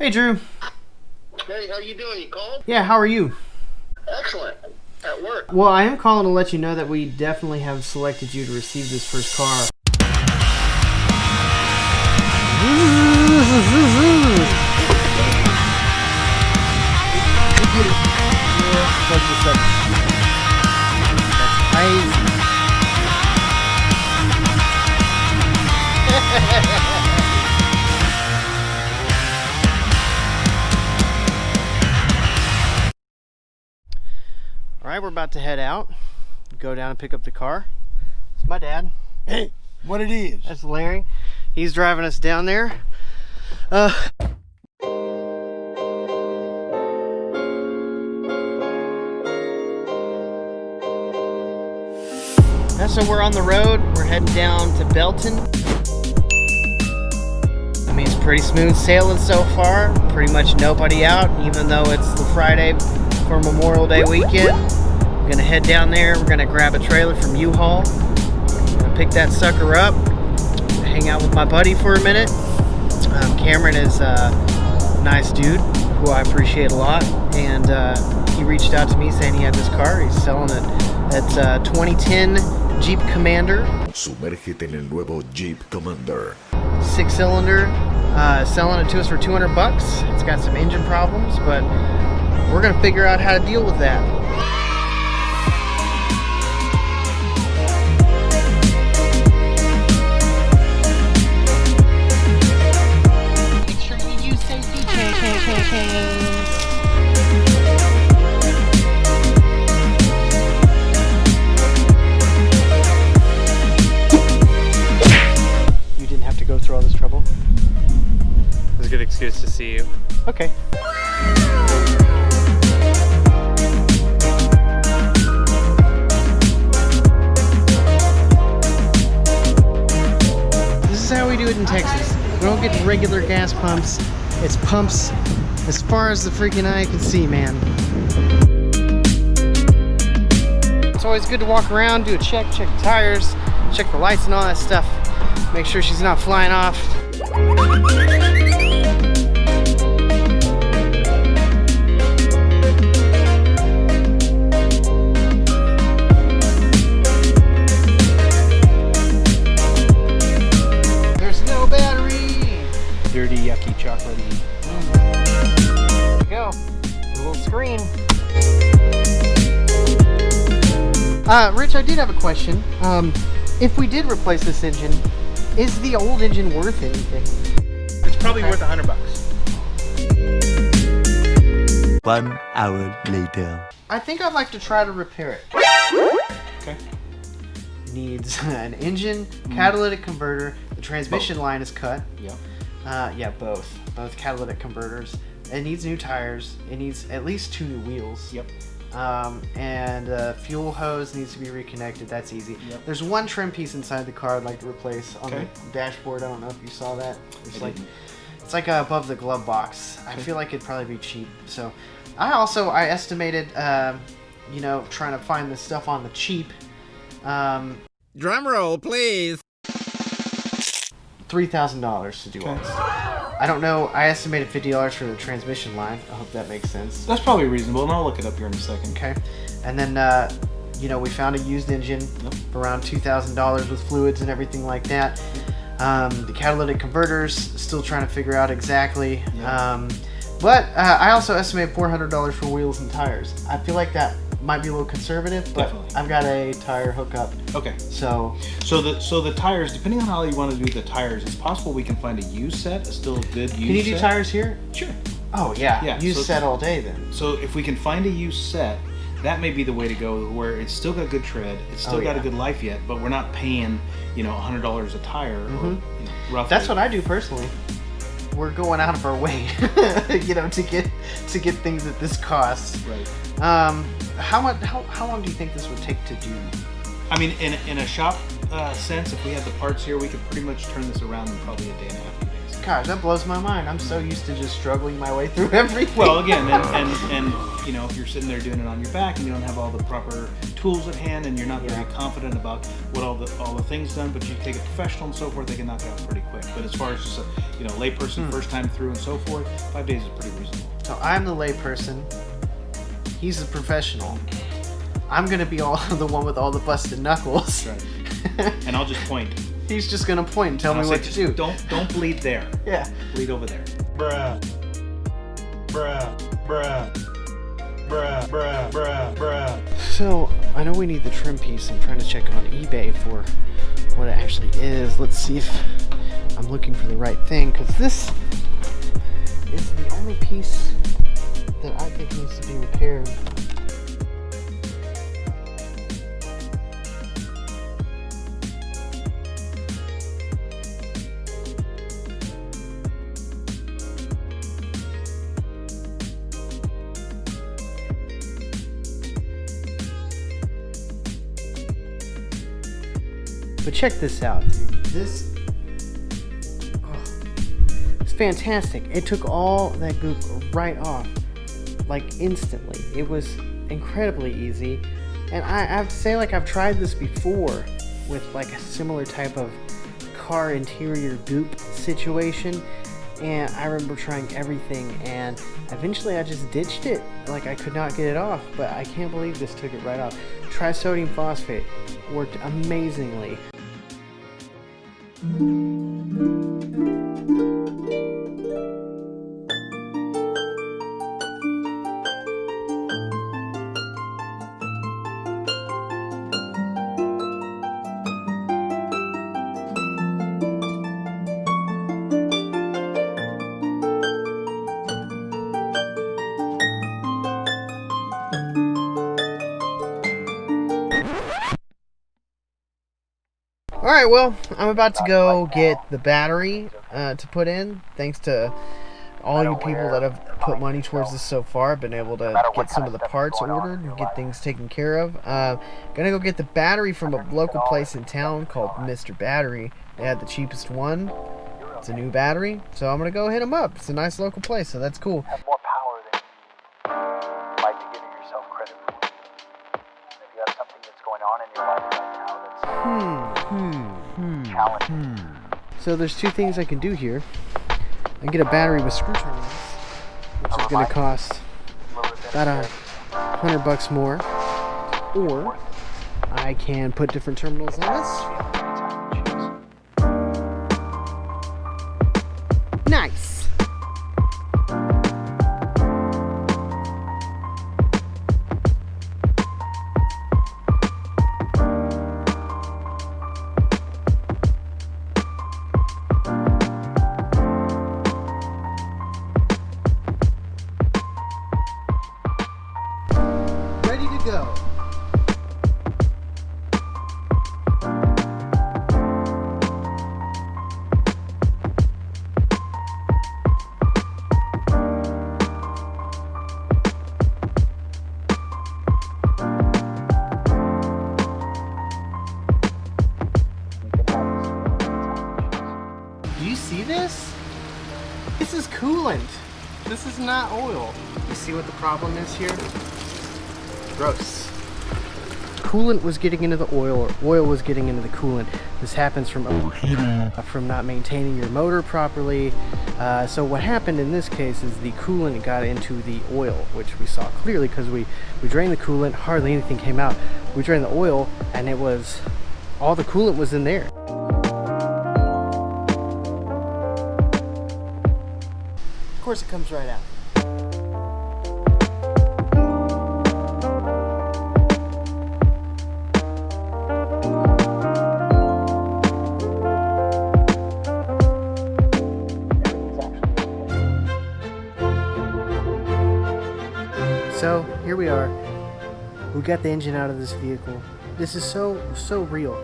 Hey, Drew. Hey, how you doing? You called? Yeah, how are you? Excellent. At work. Well, I am calling to let you know that we definitely have selected you to receive this first car. Alright, we're about to head out. Go down and pick up the car. It's my dad. Hey, what it is? That's Larry. He's driving us down there. So we're on the road. We're heading down to Belton. I mean, it's pretty smooth sailing so far. Pretty much nobody out, even though it's the Friday for Memorial Day weekend. We're gonna head down there. We're gonna grab a trailer from U-Haul. Gonna pick that sucker up. Hang out with my buddy for a minute. Cameron is a nice dude who I appreciate a lot, and he reached out to me saying he had this car. He's selling it. It's a 2010 Jeep Commander. Sumérgete en el nuevo Jeep Commander. 6-cylinder. Selling it to us for $200. It's got some engine problems, but we're gonna figure out how to deal with that. Make sure you use safety chains. You didn't have to go through all this trouble. It was a good excuse to see you. Okay. This is how we do it in Texas. We don't get regular gas pumps. It's pumps as far as the freaking eye can see, man. It's always good to walk around, do a check the tires, check the lights and all that stuff. Make sure she's not flying off. There's no battery. Dirty, yucky, chocolatey. There we go. A little screen. Rich, I did have a question. If we did replace this engine, is the old engine worth anything? It's probably worth $100. 1 hour later. I think I'd like to try to repair it. Okay. Needs an engine, catalytic converter, the transmission line is cut. Yep. Yeah, both catalytic converters. It needs new tires. It needs at least 2 new wheels. Yep. And fuel hose needs to be reconnected. That's easy. Yep. There's one trim piece inside the car I'd like to replace on Okay. the dashboard. I don't know if you saw that. It's like above the glove box. I feel like it'd probably be cheap. So I estimated, you know, trying to find this stuff on the cheap. Drum roll, please. $3,000 to do all this. I don't know. I estimated $50 for the transmission line. I hope that makes sense. That's probably reasonable, and I'll look it up here in a second. Okay. And then, you know, we found a used engine for around $2,000 with fluids and everything like that. The catalytic converters, still trying to figure out exactly. But I also estimated $400 for wheels and tires. I feel like that might be a little conservative, but Definitely. I've got a tire hookup. Okay. So the tires, depending on how you want to do the tires, it's possible we can find a used set, a still good used set. can you do tires here? Sure. Oh yeah. Yeah, Used so- set all day then. So if we can find a used set, that may be the way to go, where it's still got good tread, it's still got a good life yet, but we're not paying, you know, $100 a tire, or, you know, roughly. That's what I do personally. We're going out of our way, you know, to get things at this cost. Right. How long do you think this would take to do? I mean, in a shop sense, if we had the parts here, we could pretty much turn this around in probably a day and a half, 2 days. Gosh, that blows my mind. I'm so used to just struggling my way through everything. Well, again, and you know, if you're sitting there doing it on your back and you don't have all the proper tools at hand and you're not very confident about what all the things done, but you take a professional and so forth, they can knock it out pretty quick. But as far as just a layperson first time through and so forth, 5 days is pretty reasonable. So I'm the layperson. He's the professional. I'm gonna be the one with all the busted knuckles. Right. And I'll just point. He's just gonna point and tell me what to do. Don't bleed there. Yeah. Bleed over there. Bruh. Bruh. Bruh. Bruh. Bruh. Bruh. Bruh. So I know we need the trim piece. I'm trying to check on eBay for what it actually is. Let's see if I'm looking for the right thing, because this is the only piece that I think needs to be repaired. But check this out, dude. This it's fantastic. It took all that goop right off, like instantly. It was incredibly easy, and I have to say, like, I've tried this before with like a similar type of car interior goop situation, and I remember trying everything, and eventually I just ditched it. Like, I could not get it off, but I can't believe this took it right off. Trisodium phosphate worked amazingly. Alright, well, I'm about to go get the battery to put in. Thanks to all you people that have put money towards this so far. I've been able to get some of the parts ordered and get things taken care of. Gonna go get the battery from a local place in town called Mr. Battery. They had the cheapest one. It's a new battery, so I'm gonna go hit them up. It's a nice local place, so that's cool. Have more power than you might be giving yourself credit for. If you have something that's going on in your life right now that's challenging. So there's two things I can do here. I can get a battery with screw terminals, which is going to cost about $100 more, or I can put different terminals on this. Nice. Ready to go. Do you see this? This is coolant. This is not oil. You see what the problem is here? Gross. Coolant was getting into the oil, or oil was getting into the coolant. This happens from overheating, from not maintaining your motor properly. So what happened in this case is the coolant got into the oil, which we saw clearly because we drained the coolant, hardly anything came out. We drained the oil, and it was, all the coolant was in there. Of course it comes right out. So here we are. We got the engine out of this vehicle. This is so real.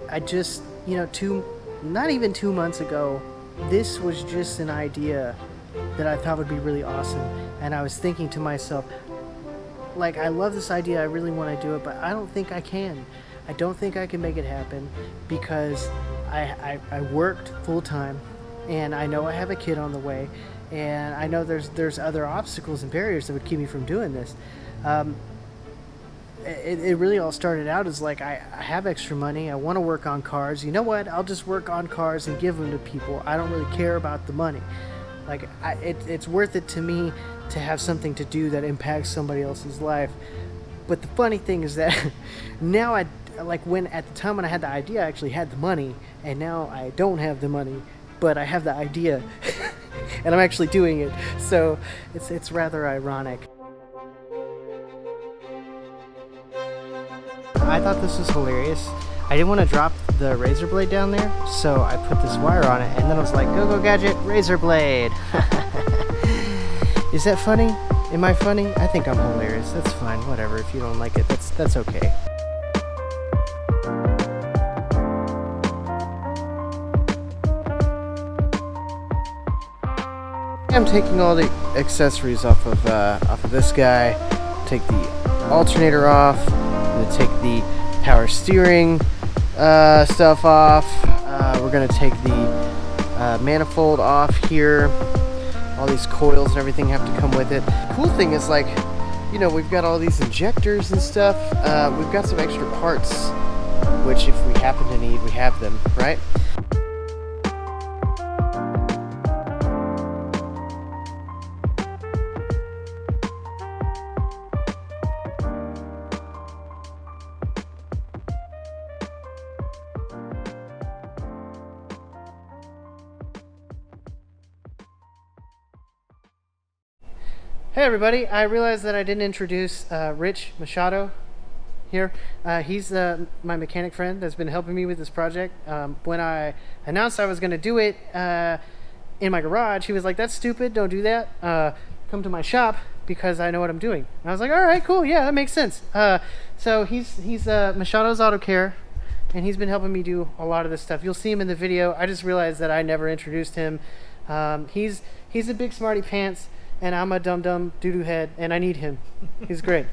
I just, not even 2 months ago, this was just an idea that I thought would be really awesome. And I was thinking to myself, like, I love this idea, I really want to do it, but I don't think I can. I don't think I can make it happen because I worked full time. and I know I have a kid on the way, and I know there's other obstacles and barriers that would keep me from doing this. It really all started out as like, I have extra money, I want to work on cars. You know what? I'll just work on cars and give them to people. I don't really care about the money. Like, it's worth it to me to have something to do that impacts somebody else's life. But the funny thing is that now at the time when I had the idea, I actually had the money, and now I don't have the money, but I have the idea, and I'm actually doing it. So it's rather ironic. I thought this was hilarious. I didn't want to drop the razor blade down there, so I put this wire on it, and then I was like, go gadget, razor blade. Is that funny? Am I funny? I think I'm hilarious. That's fine. Whatever. If you don't like it, that's okay. I'm taking all the accessories off of this guy. Take the alternator off. I'm gonna take the power steering stuff off. We're gonna take the manifold off here. All these coils and everything have to come with it. The cool thing is, like, you know, we've got all these injectors and stuff. We've got some extra parts, which if we happen to need, we have them, right? Hey everybody, I realized that I didn't introduce Rich Machado here. He's my mechanic friend that's been helping me with this project. When I announced I was going to do it in my garage, he was like, that's stupid, don't do that. Come to my shop because I know what I'm doing. And I was like, all right, cool, yeah, that makes sense. So he's Machado's Auto Care, and he's been helping me do a lot of this stuff. You'll see him in the video. I just realized that I never introduced him. He's a big smarty pants, and I'm a dum-dum doo-doo head, and I need him. He's great.